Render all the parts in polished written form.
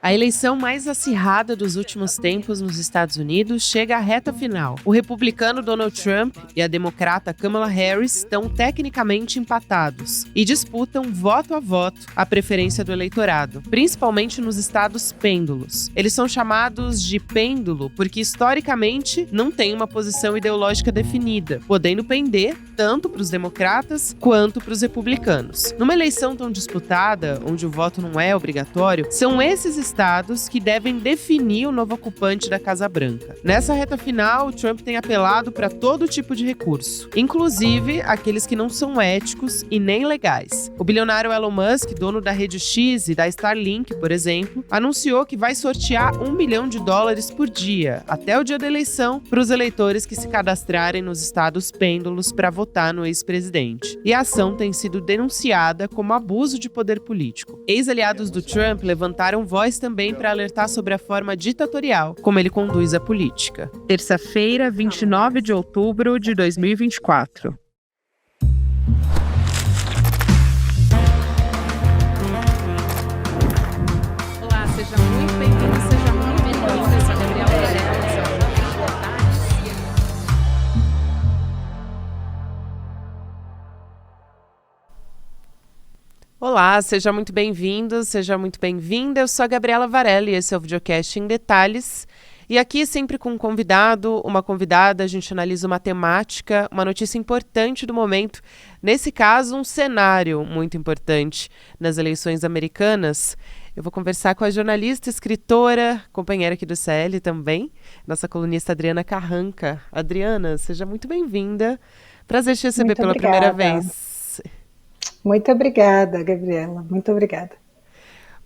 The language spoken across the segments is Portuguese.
A eleição mais acirrada dos últimos tempos nos Estados Unidos chega à reta final. O republicano Donald Trump e a democrata Kamala Harris estão tecnicamente empatados e disputam voto a voto a preferência do eleitorado, principalmente nos estados pêndulos. Eles são chamados de pêndulo porque, historicamente, não tem uma posição ideológica definida, podendo pender tanto para os democratas quanto para os republicanos. Numa eleição tão disputada, onde o voto não é obrigatório, são esses estados que devem definir o novo ocupante da Casa Branca. Nessa reta final, o Trump tem apelado para todo tipo de recurso, inclusive aqueles que não são éticos e nem legais. O bilionário Elon Musk, dono da Rede X e da Starlink, por exemplo, anunciou que vai sortear $1 milhão por dia, até o dia da eleição, para os eleitores que se cadastrarem nos estados pêndulos para votar no ex-presidente. E a ação tem sido denunciada como abuso de poder político. Ex-aliados do Trump levantaram voz também para alertar sobre a forma ditatorial como ele conduz a política. Terça-feira, 29 de outubro de 2024. Olá, seja muito bem-vindo, seja muito bem-vindo. Eu sou a Gabriela Varela, Olá, seja muito bem-vindo, seja muito bem-vinda. Eu sou a Gabriela Varela e esse é o Videocast em Detalhes. E aqui, sempre com um convidado, uma convidada, a gente analisa uma temática, uma notícia importante do momento. Nesse caso, um cenário muito importante nas eleições americanas. Eu vou conversar com a jornalista, escritora, companheira aqui do CL também, nossa colunista Adriana Carranca. Adriana, seja muito bem-vinda. Prazer te receber pela primeira vez. Muito obrigada, Gabriela. Muito obrigada.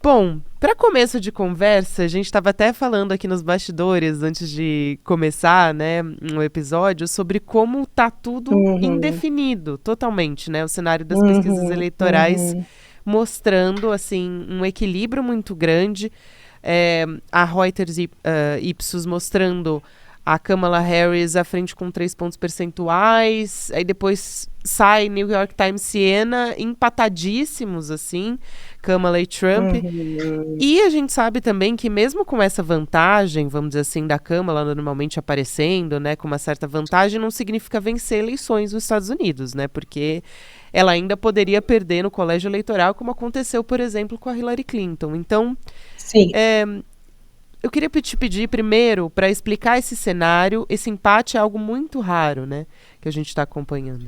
Bom, para começo de conversa, a gente estava até falando aqui nos bastidores, antes de começar, né, um episódio, sobre como tá tudo indefinido, totalmente, né? O cenário das pesquisas eleitorais mostrando, assim, um equilíbrio muito grande. A Reuters e Ipsos mostrando a Kamala Harris à frente com 3 pontos percentuais, aí depois sai New York Times, Siena, empatadíssimos, assim, Kamala e Trump. E a gente sabe também que mesmo com essa vantagem, vamos dizer assim, da Kamala normalmente aparecendo, né, com uma certa vantagem, não significa vencer eleições nos Estados Unidos, né, porque ela ainda poderia perder no colégio eleitoral, como aconteceu, por exemplo, com a Hillary Clinton. Então, sim. Eu queria te pedir primeiro para explicar esse cenário. Esse empate é algo muito raro, né, que a gente está acompanhando.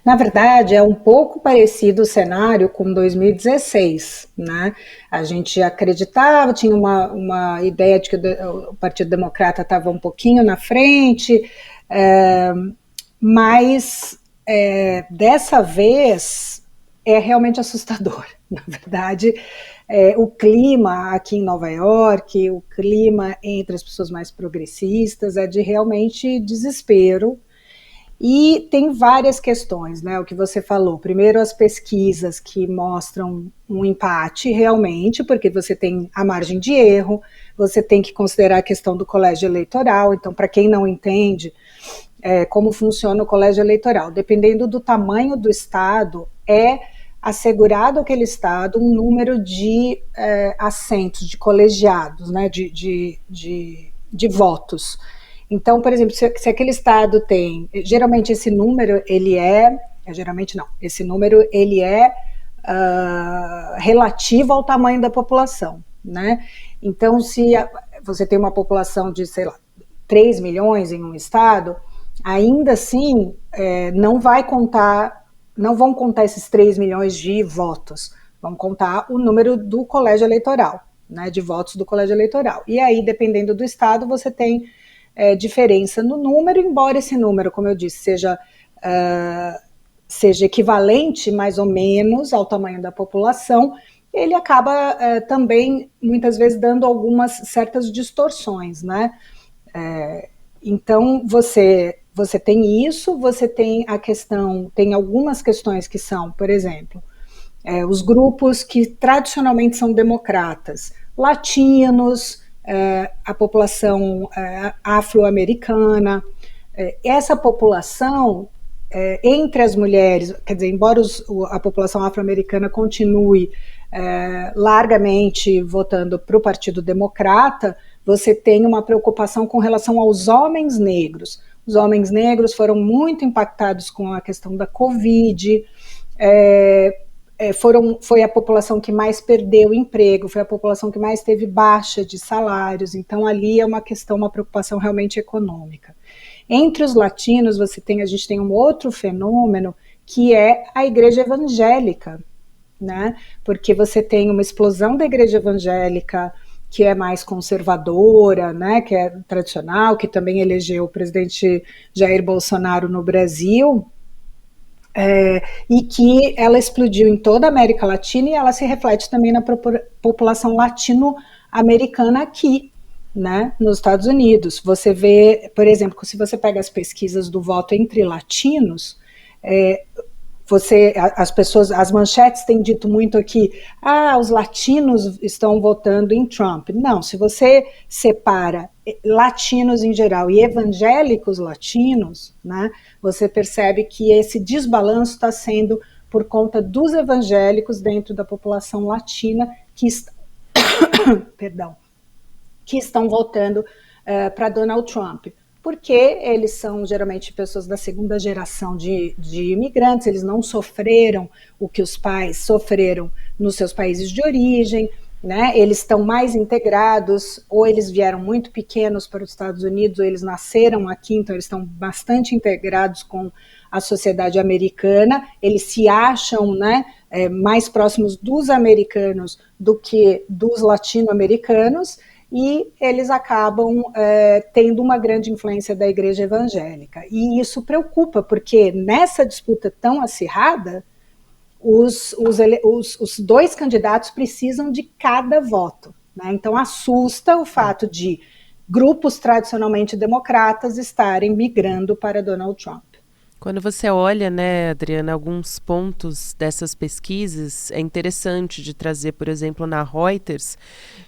Na verdade, é um pouco parecido o cenário com 2016, né? A gente acreditava, tinha uma ideia de que o Partido Democrata estava um pouquinho na frente, mas dessa vez é realmente assustador. Na verdade, o clima aqui em Nova York, o clima entre as pessoas mais progressistas é de realmente desespero. E tem várias questões, né? O que você falou. Primeiro, as pesquisas que mostram um empate realmente, porque você tem a margem de erro, você tem que considerar a questão do colégio eleitoral. Então, para quem não entende como funciona o colégio eleitoral, dependendo do tamanho do estado, é assegurado àquele estado um número de assentos, de colegiados, né? de votos. Então, por exemplo, se aquele estado tem, geralmente esse número, esse número ele é relativo ao tamanho da população, né? Então, se você tem uma população de, sei lá, 3 milhões em um estado, ainda assim, não vão contar esses 3 milhões de votos, vão contar o número do colégio eleitoral, né, de votos do colégio eleitoral. E aí, dependendo do estado, você tem diferença no número, embora esse número, como eu disse, seja equivalente mais ou menos ao tamanho da população, ele acaba também, muitas vezes, dando algumas certas distorções, né? Então, você tem isso, você tem a questão, tem algumas questões que são, por exemplo, os grupos que tradicionalmente são democratas, latinos, a população afro-americana, essa população, entre as mulheres, quer dizer, embora a população afro-americana continue largamente votando para o Partido Democrata, você tem uma preocupação com relação aos homens negros. Os homens negros foram muito impactados com a questão da Covid, foi a população que mais perdeu emprego, foi a população que mais teve baixa de salários, então ali é uma preocupação realmente econômica. Entre os latinos, a gente tem um outro fenômeno, que é a igreja evangélica, né? Porque você tem uma explosão da igreja evangélica, que é mais conservadora, né, que é tradicional, que também elegeu o presidente Jair Bolsonaro no Brasil, e que ela explodiu em toda a América Latina e ela se reflete também na população latino-americana aqui, né, nos Estados Unidos. Você vê, por exemplo, se você pega as pesquisas do voto entre latinos, as manchetes têm dito muito aqui, os latinos estão votando em Trump. Não, se você separa latinos em geral e evangélicos latinos, né, você percebe que esse desbalanço está sendo por conta dos evangélicos dentro da população latina que estão votando para Donald Trump. Porque eles são geralmente pessoas da segunda geração de imigrantes, eles não sofreram o que os pais sofreram nos seus países de origem, né? Eles estão mais integrados, ou eles vieram muito pequenos para os Estados Unidos, ou eles nasceram aqui, então eles estão bastante integrados com a sociedade americana, eles se acham, né, mais próximos dos americanos do que dos latino-americanos, e eles acabam tendo uma grande influência da igreja evangélica. E isso preocupa, porque nessa disputa tão acirrada, os dois candidatos precisam de cada voto, né? Então assusta o fato de grupos tradicionalmente democratas estarem migrando para Donald Trump. Quando você olha, né, Adriana, alguns pontos dessas pesquisas, é interessante de trazer, por exemplo, na Reuters,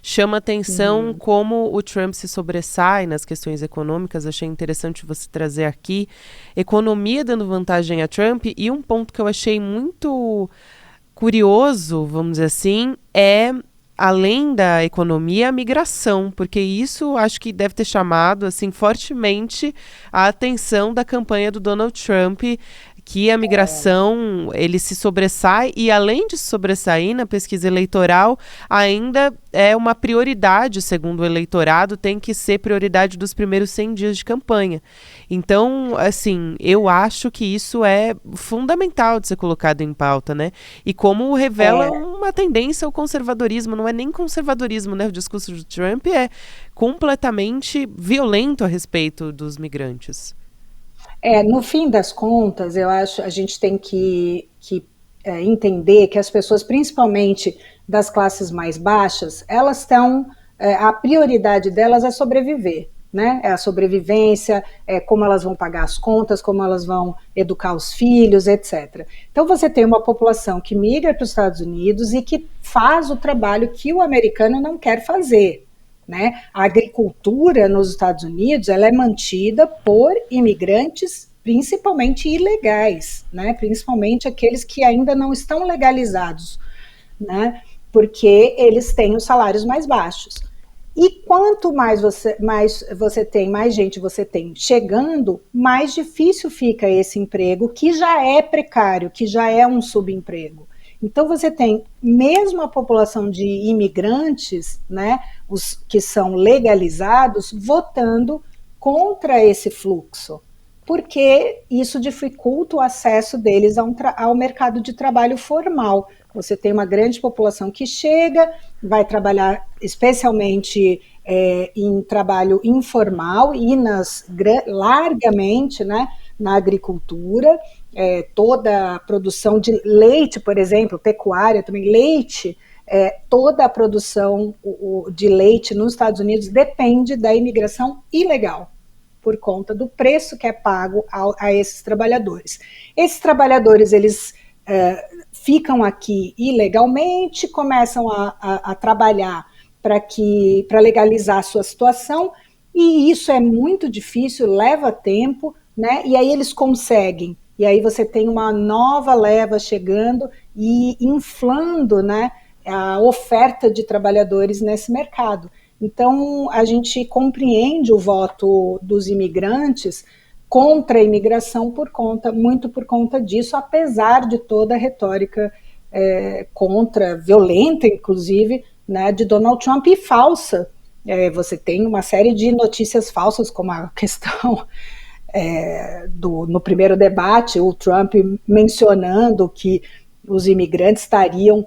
chama atenção como o Trump se sobressai nas questões econômicas, achei interessante você trazer aqui, economia dando vantagem a Trump, e um ponto que eu achei muito curioso, vamos dizer assim, além da economia, a migração, porque isso acho que deve ter chamado assim fortemente a atenção da campanha do Donald Trump, que a migração, ele se sobressai, e além de se sobressair na pesquisa eleitoral, ainda é uma prioridade, segundo o eleitorado, tem que ser prioridade dos primeiros 100 dias de campanha. Então, assim, eu acho que isso é fundamental de ser colocado em pauta, né? E como revela uma tendência ao conservadorismo, não é nem conservadorismo, né? O discurso de Trump é completamente violento a respeito dos migrantes. No fim das contas, eu acho a gente tem que entender que as pessoas, principalmente das classes mais baixas, elas estão, a prioridade delas é sobreviver, né? É a sobrevivência, é como elas vão pagar as contas, como elas vão educar os filhos, etc. Então você tem uma população que migra para os Estados Unidos e que faz o trabalho que o americano não quer fazer, né? A agricultura nos Estados Unidos, ela é mantida por imigrantes, principalmente ilegais, né? Principalmente aqueles que ainda não estão legalizados, né? Porque eles têm os salários mais baixos. E quanto mais gente você tem chegando, mais difícil fica esse emprego, que já é precário, que já é um subemprego. Então você tem mesmo a população de imigrantes, né, os que são legalizados, votando contra esse fluxo, porque isso dificulta o acesso deles ao mercado de trabalho formal. Você tem uma grande população que chega, vai trabalhar especialmente em trabalho informal e largamente, né, na agricultura, toda a produção de leite, por exemplo, pecuária também, leite, toda a produção de leite nos Estados Unidos depende da imigração ilegal, por conta do preço que é pago a esses trabalhadores. Esses trabalhadores, eles ficam aqui ilegalmente, começam a trabalhar para legalizar a sua situação, e isso é muito difícil, leva tempo, né? E aí eles conseguem, e aí você tem uma nova leva chegando e inflando, né, a oferta de trabalhadores nesse mercado. Então, a gente compreende o voto dos imigrantes contra a imigração muito por conta disso, apesar de toda a retórica contra, violenta inclusive, né, de Donald Trump e falsa. Você tem uma série de notícias falsas, como a questão no primeiro debate, o Trump mencionando que os imigrantes estariam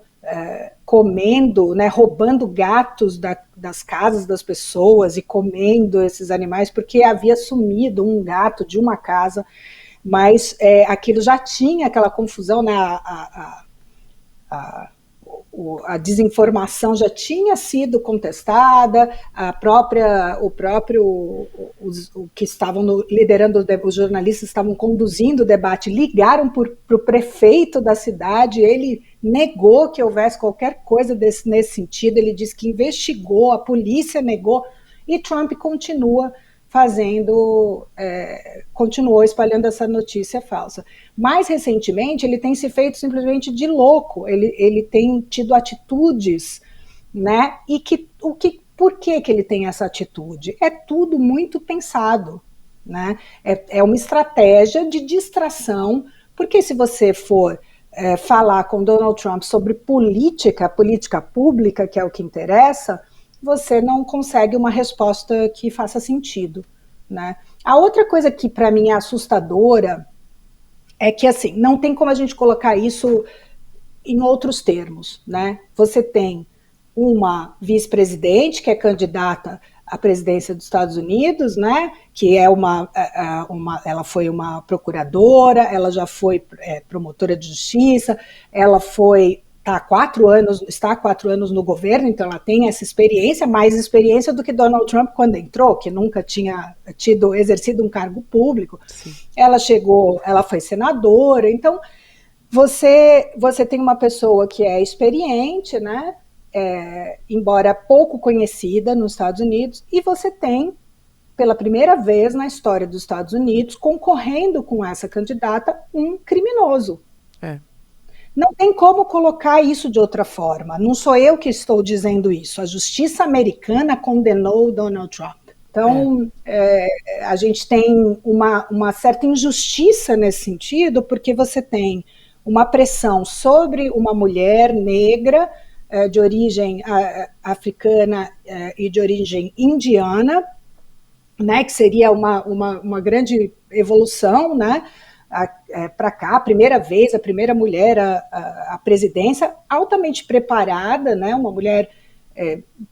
comendo, né, roubando gatos das casas das pessoas e comendo esses animais, porque havia sumido um gato de uma casa, mas aquilo já tinha aquela confusão, né, a desinformação já tinha sido contestada, os que estavam liderando, os jornalistas estavam conduzindo o debate, ligaram para o prefeito da cidade, ele negou que houvesse qualquer coisa nesse sentido, ele disse que investigou, a polícia negou, e Trump continuou espalhando essa notícia falsa. Mais recentemente, ele tem se feito simplesmente de louco, ele tem tido atitudes, né? E por que ele tem essa atitude? É tudo muito pensado, né? É uma estratégia de distração, porque se você for falar com Donald Trump sobre política pública, que é o que interessa, você não consegue uma resposta que faça sentido, né? A outra coisa que para mim é assustadora é que, assim, não tem como a gente colocar isso em outros termos, né? Você tem uma vice-presidente que é candidata à presidência dos Estados Unidos, né? Que é ela foi uma procuradora, ela já foi promotora de justiça, ela está há 4 anos no governo, então ela tem essa experiência, mais experiência do que Donald Trump quando entrou, que nunca tinha exercido um cargo público. Sim. Ela foi senadora, então você tem uma pessoa que é experiente, né, embora pouco conhecida nos Estados Unidos, e você tem, pela primeira vez na história dos Estados Unidos, concorrendo com essa candidata, um criminoso. Não tem como colocar isso de outra forma. Não sou eu que estou dizendo isso. A justiça americana condenou Donald Trump. Então, a gente tem uma certa injustiça nesse sentido, porque você tem uma pressão sobre uma mulher negra, de origem africana e de origem indiana, né, que seria uma grande evolução, né, para cá, a primeira mulher à presidência, altamente preparada, né, uma mulher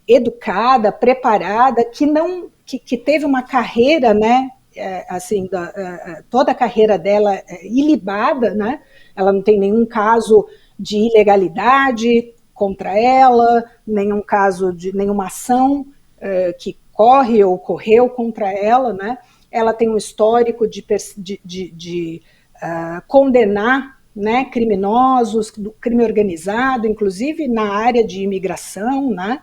educada, preparada, que teve uma carreira, né, assim, toda a carreira dela ilibada, né, ela não tem nenhum caso de ilegalidade contra ela, nenhum caso de nenhuma ação que corre ou correu contra ela, né. Ela tem um histórico de condenar, né, criminosos, do crime organizado, inclusive na área de imigração, né,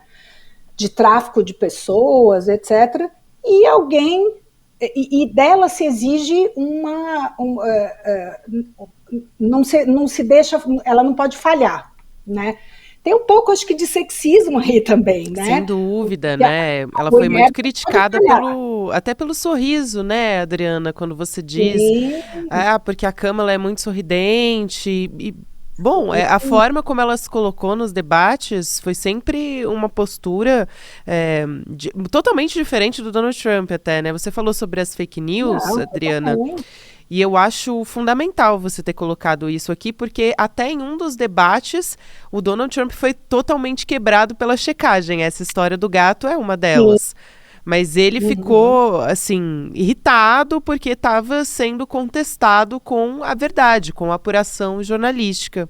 de tráfico de pessoas, etc. E dela se exige não se deixa, ela não pode falhar, né? Tem um pouco, acho que, de sexismo aí também, né? Sem dúvida, né? Ela foi muito criticada até pelo sorriso, né, Adriana? Quando você diz, porque a Kamala é muito sorridente. Bom, a forma como ela se colocou nos debates foi sempre uma postura totalmente diferente do Donald Trump até, né? Você falou sobre as fake news, Adriana. E eu acho fundamental você ter colocado isso aqui, porque até em um dos debates, o Donald Trump foi totalmente quebrado pela checagem. Essa história do gato é uma delas. Sim. Mas ele ficou, assim, irritado porque estava sendo contestado com a verdade, com a apuração jornalística.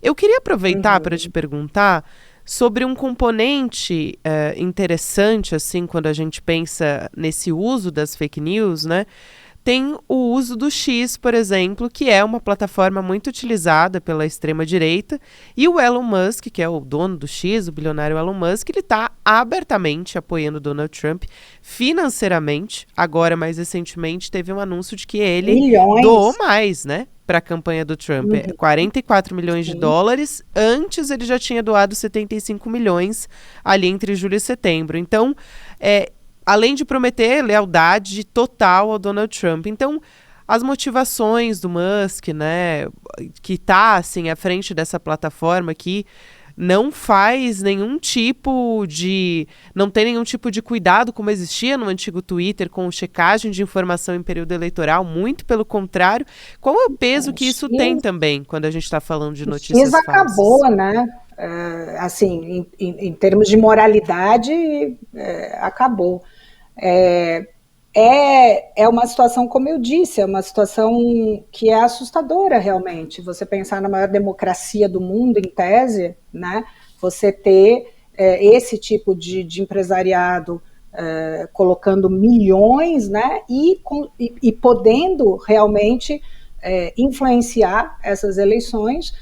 Eu queria aproveitar para te perguntar sobre um componente interessante, assim, quando a gente pensa nesse uso das fake news, né? tem o uso do X, por exemplo, que é uma plataforma muito utilizada pela extrema-direita, e o Elon Musk, que é o dono do X, o bilionário Elon Musk, ele está abertamente apoiando Donald Trump financeiramente. Agora, mais recentemente, teve um anúncio de que ele doou mais, né, para a campanha do Trump. 44 milhões de dólares. Antes, ele já tinha doado 75 milhões ali entre julho e setembro. Então, além de prometer lealdade total ao Donald Trump. Então, as motivações do Musk, né, que está assim, à frente dessa plataforma aqui, não faz nenhum tipo de... não tem nenhum tipo de cuidado como existia no antigo Twitter com checagem de informação em período eleitoral, muito pelo contrário. Qual é o peso que isso tem também quando a gente está falando de notícias falsas? Acabou, né? Assim, em termos de moralidade, acabou. É uma situação, como eu disse, é uma situação que é assustadora realmente. Você pensar na maior democracia do mundo, em tese, né? Você ter esse tipo de empresariado colocando milhões, né? E podendo realmente influenciar essas eleições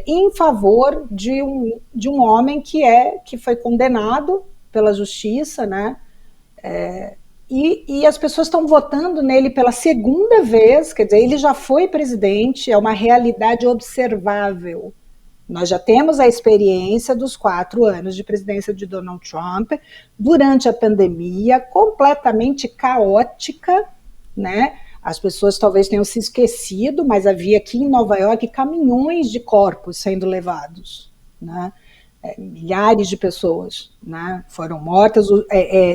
em favor de um homem que foi condenado pela justiça, né? E as pessoas estão votando nele pela segunda vez, quer dizer, ele já foi presidente, é uma realidade observável. Nós já temos a experiência dos 4 anos de presidência de Donald Trump, durante a pandemia, completamente caótica, né? As pessoas talvez tenham se esquecido, mas havia aqui em Nova York caminhões de corpos sendo levados, né? Milhares de pessoas, né, foram mortas,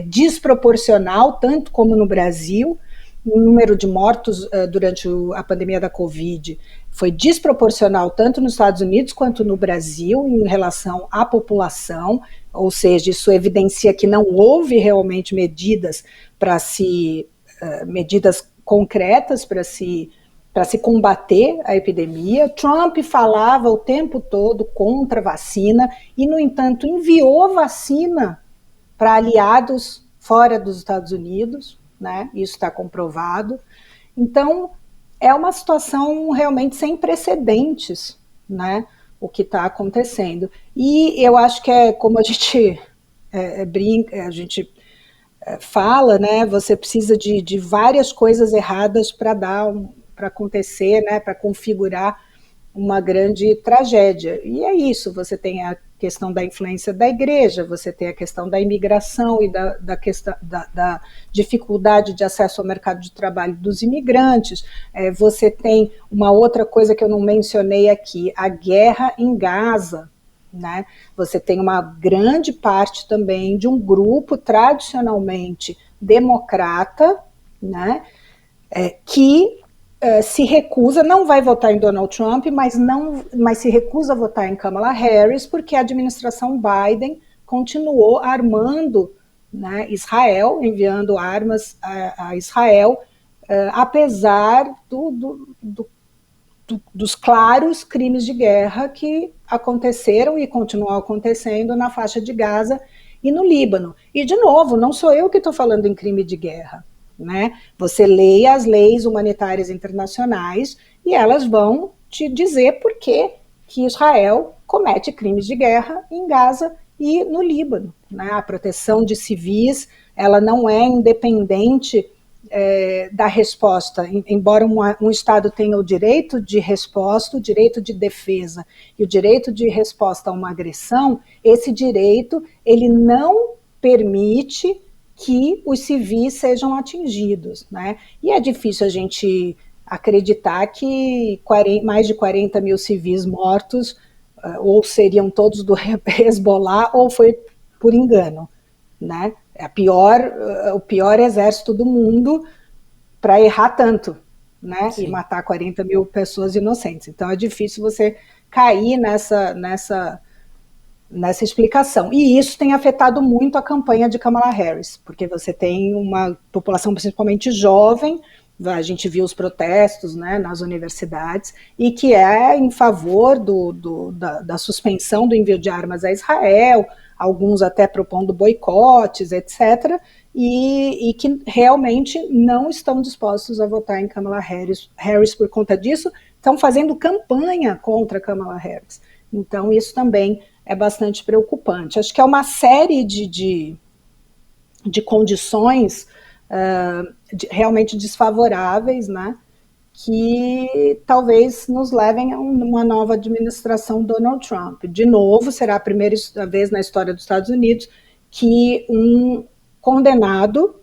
desproporcional, tanto como no Brasil. O número de mortos durante a pandemia da Covid foi desproporcional tanto nos Estados Unidos quanto no Brasil em relação à população, ou seja, isso evidencia que não houve realmente medidas medidas concretas para se combater a epidemia. Trump falava o tempo todo contra a vacina e, no entanto, enviou vacina para aliados fora dos Estados Unidos, né? Isso está comprovado. Então, é uma situação realmente sem precedentes, né? O que está acontecendo. E eu acho que como a gente brinca, a gente fala, né? Você precisa de várias coisas erradas para acontecer, né, para configurar uma grande tragédia. E é isso, você tem a questão da influência da igreja, você tem a questão da imigração e da dificuldade de acesso ao mercado de trabalho dos imigrantes, você tem uma outra coisa que eu não mencionei aqui, a guerra em Gaza, né? Você tem uma grande parte também de um grupo tradicionalmente democrata, né, que se recusa, não vai votar em Donald Trump, mas se recusa a votar em Kamala Harris, porque a administração Biden continuou armando, né, Israel, enviando armas a Israel, apesar dos claros crimes de guerra que aconteceram e continuam acontecendo na faixa de Gaza e no Líbano. E, de novo, não sou eu que estou falando em crime de guerra, né? Você leia as leis humanitárias internacionais e elas vão te dizer por que Israel comete crimes de guerra em Gaza e no Líbano, né? A proteção de civis, ela não é independente da resposta, embora um Estado tenha o direito de resposta, o direito de defesa e o direito de resposta a uma agressão, esse direito ele não permite que os civis sejam atingidos, né? E é difícil a gente acreditar que mais de 40 mil civis mortos ou seriam todos do Hezbollah ou foi por engano, né? O pior exército do mundo para errar tanto, né? Sim. E matar 40 mil pessoas inocentes. Então é difícil você cair nessa explicação. E isso tem afetado muito a campanha de Kamala Harris, porque você tem uma população principalmente jovem, a gente viu os protestos, né, nas universidades, e que é em favor da suspensão do envio de armas a Israel, alguns até propondo boicotes, etc., e que realmente não estão dispostos a votar em Kamala Harris por conta disso, estão fazendo campanha contra Kamala Harris. Então, isso também é bastante preocupante. Acho que é uma série de condições realmente desfavoráveis, né, que talvez nos levem a uma nova administração Donald Trump. De novo, será a primeira vez na história dos Estados Unidos que um condenado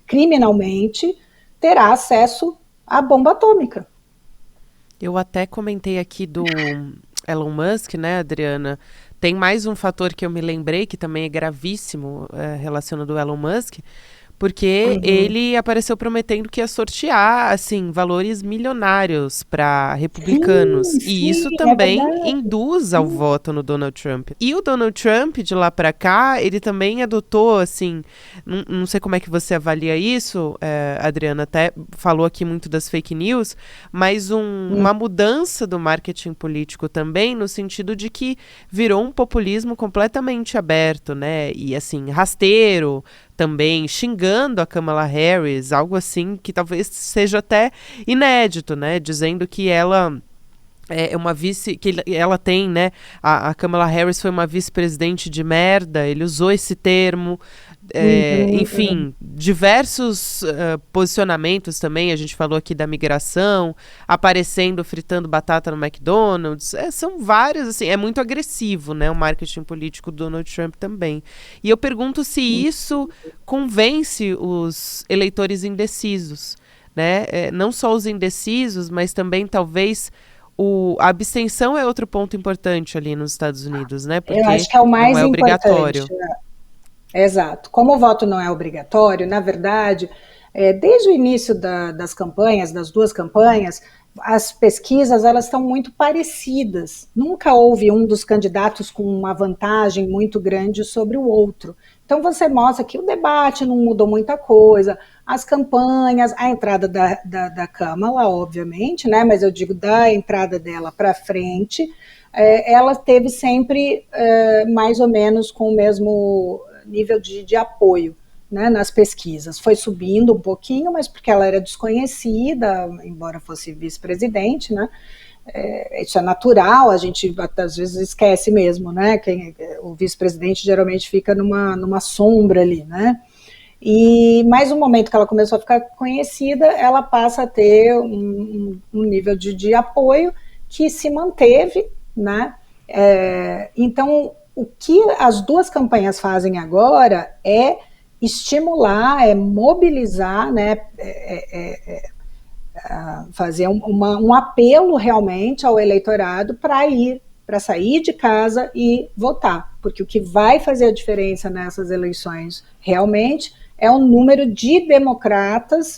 criminalmente terá acesso à bomba atômica. Eu até comentei aqui do Elon Musk, né, Adriana? Tem mais um fator que eu me lembrei, que também é gravíssimo, relacionado ao Elon Musk, porque ele apareceu prometendo que ia sortear, assim, valores milionários para republicanos. Sim, E isso sim, também verdade. induz ao voto no Donald Trump. E o Donald Trump, de lá para cá, ele também adotou, assim, não sei como é que você avalia isso, Adriana, até falou aqui muito das fake news, mas uma mudança do marketing político também, no sentido de que virou um populismo completamente aberto, né? E, assim, rasteiro, também xingando a Kamala Harris, algo assim que talvez seja até inédito, né? Dizendo que ela é uma vice, que ela tem, né? A Kamala Harris foi uma vice-presidente de merda, ele usou esse termo. Enfim, diversos posicionamentos também, a gente falou aqui da migração, aparecendo, fritando batata no McDonald's, são vários, assim, é muito agressivo, né, o marketing político do Donald Trump também. E eu pergunto se isso convence os eleitores indecisos, né, não só os indecisos, mas também talvez a abstenção é outro ponto importante ali nos Estados Unidos, né, Eu porque acho que é o não mais é importante. obrigatório. Exato. Como o voto não é obrigatório, na verdade, desde o início das campanhas, das duas campanhas, as pesquisas elas estão muito parecidas. Nunca houve um dos candidatos com uma vantagem muito grande sobre o outro. Então você mostra que o debate não mudou muita coisa, as campanhas, a entrada da Kamala, obviamente, né? Mas eu digo da entrada dela para frente, ela teve sempre mais ou menos com o mesmo nível de apoio, né, nas pesquisas. Foi subindo um pouquinho, mas porque ela era desconhecida, embora fosse vice-presidente, né? Isso é natural, a gente às vezes esquece mesmo, né? O vice-presidente geralmente fica numa sombra ali, né? E mais um momento que ela começou a ficar conhecida, ela passa a ter um nível de apoio que se manteve, né? Então, o que as duas campanhas fazem agora é estimular, é mobilizar, né? Fazer um apelo realmente ao eleitorado para sair de casa e votar, porque o que vai fazer a diferença nessas eleições realmente é o número de democratas,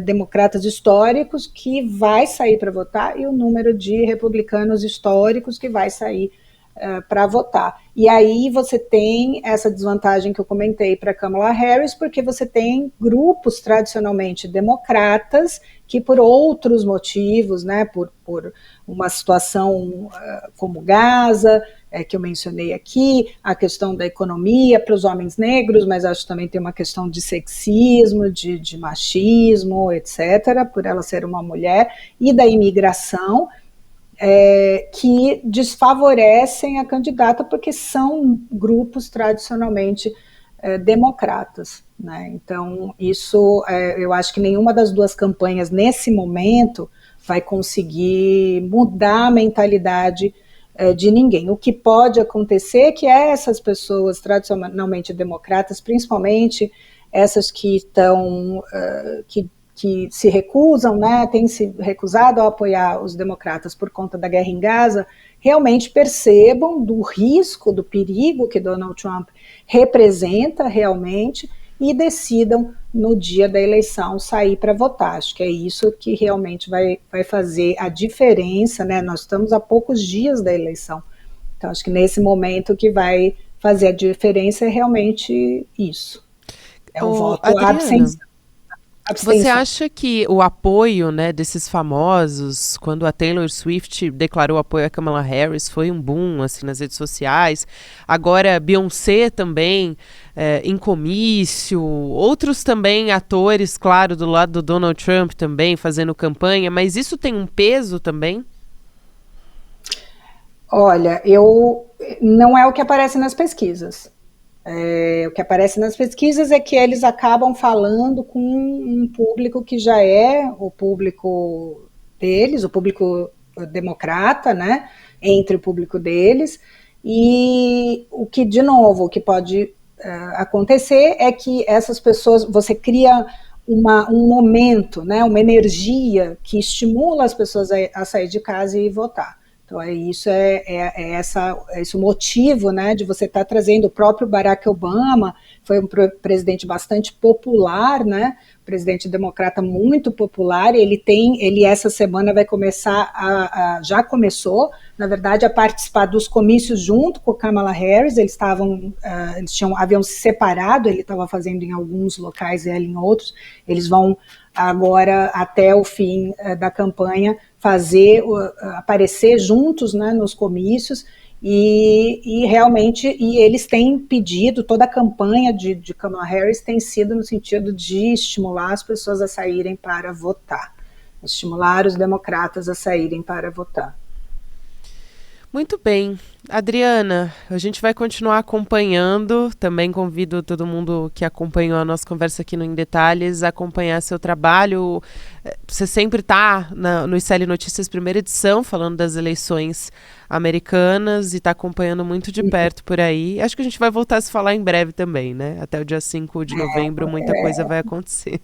democratas históricos, que vai sair para votar, e o número de republicanos históricos que vai sair para votar. E aí você tem essa desvantagem que eu comentei para Kamala Harris, porque você tem grupos tradicionalmente democratas que, por outros motivos, né, por uma situação como Gaza, que eu mencionei aqui, a questão da economia para os homens negros, mas acho que também tem uma questão de sexismo, de machismo, etc., por ela ser uma mulher, e da imigração, que desfavorecem a candidata porque são grupos tradicionalmente democratas, né? Então, isso, eu acho que nenhuma das duas campanhas, nesse momento, vai conseguir mudar a mentalidade de ninguém. O que pode acontecer é que essas pessoas tradicionalmente democratas, principalmente essas que estão, que se recusam, né, têm se recusado a apoiar os democratas por conta da guerra em Gaza, realmente percebam do risco, do perigo que Donald Trump representa realmente e decidam no dia da eleição sair para votar. Acho que é isso que realmente vai fazer a diferença, né? Nós estamos a poucos dias da eleição, então acho que nesse momento o que vai fazer a diferença é realmente isso, é o voto, a Adriana, abstenção. abstenção. Você acha que o apoio, né, desses famosos, quando a Taylor Swift declarou apoio a Kamala Harris, foi um boom assim, nas redes sociais? Agora, Beyoncé também, em comício, outros também atores, claro, do lado do Donald Trump também, fazendo campanha, mas isso tem um peso também? Olha, não é o que aparece nas pesquisas. O que aparece nas pesquisas é que eles acabam falando com um público que já é o público deles, o público democrata, né, entre o público deles, e o que, de novo, o que pode acontecer é que essas pessoas, você cria um momento, né, uma energia que estimula as pessoas a sair de casa e votar. Então, esse o motivo, né, de você estar trazendo o próprio Barack Obama, foi um presidente bastante popular, né, presidente democrata muito popular, ele essa semana vai começar já começou, na verdade, a participar dos comícios junto com Kamala Harris, haviam se separado, ele estava fazendo em alguns locais e ela em outros, eles vão agora, até o fim da campanha, aparecer juntos, né, nos comícios, e realmente eles têm pedido, toda a campanha de Kamala Harris tem sido no sentido de estimular as pessoas a saírem para votar, estimular os democratas a saírem para votar. Muito bem. Adriana, a gente vai continuar acompanhando. Também convido todo mundo que acompanhou a nossa conversa aqui no Em Detalhes a acompanhar seu trabalho. Você sempre está no ICL Notícias primeira edição, falando das eleições americanas e está acompanhando muito de perto por aí. Acho que a gente vai voltar a se falar em breve também, né? Até o dia 5 de novembro muita coisa vai acontecer.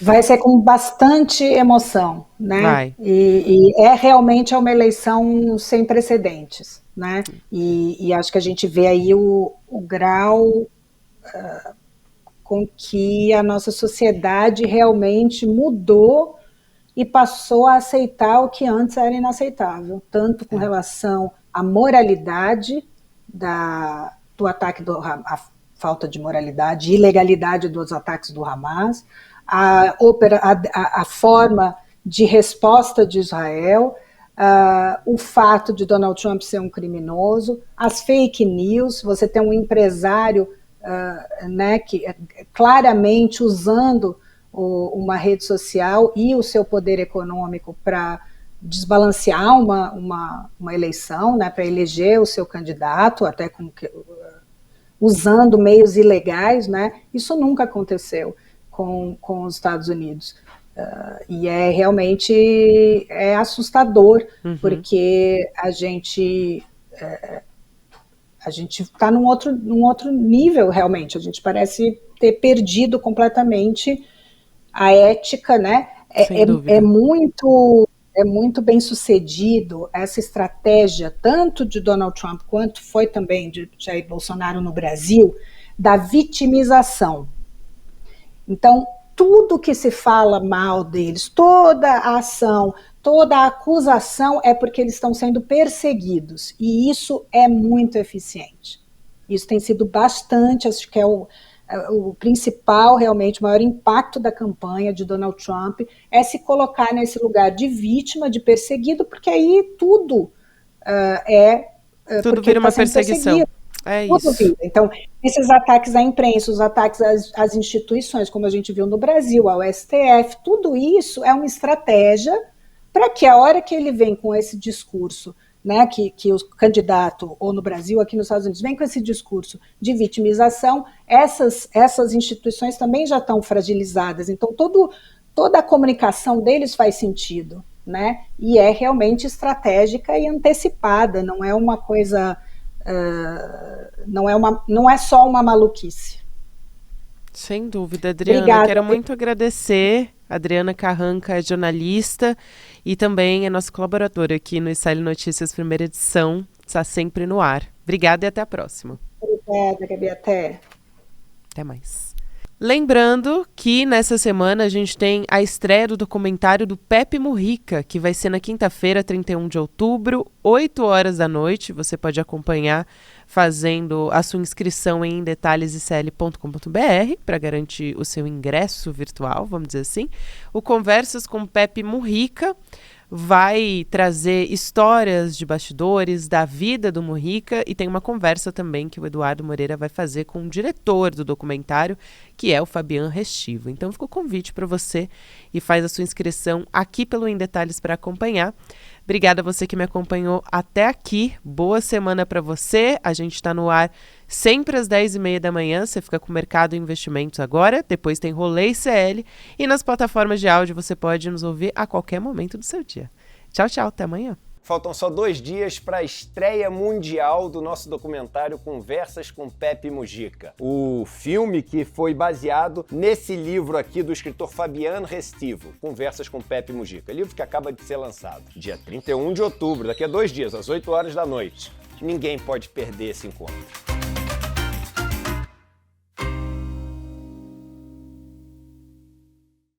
Vai ser com bastante emoção, né? Vai. E realmente uma eleição sem precedentes, né? E acho que a gente vê aí o grau com que a nossa sociedade realmente mudou e passou a aceitar o que antes era inaceitável, tanto com relação à moralidade do ataque, a falta de moralidade, ilegalidade dos ataques do Hamas, a forma de resposta de Israel, o fato de Donald Trump ser um criminoso, as fake news, você tem um empresário né, que claramente usando uma rede social e o seu poder econômico para desbalancear uma eleição, né, para eleger o seu candidato, até usando meios ilegais, né, isso nunca aconteceu com os Estados Unidos. E realmente assustador, porque a gente está num outro nível, realmente. A gente parece ter perdido completamente a ética, né? É muito bem sucedido essa estratégia, tanto de Donald Trump quanto foi também de Jair Bolsonaro no Brasil, da vitimização. Então, tudo que se fala mal deles, toda a ação, toda a acusação é porque eles estão sendo perseguidos. E isso é muito eficiente. Isso tem sido bastante, acho que é o principal, realmente, o maior impacto da campanha de Donald Trump é se colocar nesse lugar de vítima, de perseguido, porque aí tudo tudo vira uma perseguição. É isso. Então, esses ataques à imprensa, os ataques às instituições, como a gente viu no Brasil, ao STF, tudo isso é uma estratégia para que a hora que ele vem com esse discurso, né, que o candidato, ou no Brasil, aqui nos Estados Unidos, vem com esse discurso de vitimização, essas instituições também já estão fragilizadas. Então, toda a comunicação deles faz sentido, né? E é realmente estratégica e antecipada, não é uma coisa... não é só uma maluquice. Sem dúvida, Adriana. Obrigada. Quero muito agradecer. Adriana Carranca é jornalista e também é nossa colaboradora aqui no ICL Notícias primeira edição. Está sempre no ar. Obrigada e até a próxima. Obrigada, Gabi. Até mais. Lembrando que nessa semana a gente tem a estreia do documentário do Pepe Mujica, que vai ser na quinta-feira, 31 de outubro, 8 horas da noite. Você pode acompanhar fazendo a sua inscrição em detalhesicl.com.br para garantir o seu ingresso virtual, vamos dizer assim. O Conversas com Pepe Mujica vai trazer histórias de bastidores da vida do Mujica e tem uma conversa também que o Eduardo Moreira vai fazer com o diretor do documentário, que é o Fabian Restivo. Então fica o convite para você e faz a sua inscrição aqui pelo Em Detalhes para acompanhar. Obrigada a você que me acompanhou até aqui. Boa semana para você. A gente está no ar sempre às 10h30 da manhã. Você fica com o Mercado e Investimentos agora. Depois tem Rolê CL. E nas plataformas de áudio você pode nos ouvir a qualquer momento do seu dia. Tchau, tchau. Até amanhã. Faltam só 2 dias para a estreia mundial do nosso documentário Conversas com Pepe Mujica. O filme que foi baseado nesse livro aqui do escritor Fabian Restivo, Conversas com Pepe Mujica. Livro que acaba de ser lançado. Dia 31 de outubro, daqui a 2 dias, às 8 horas da noite. Ninguém pode perder esse encontro.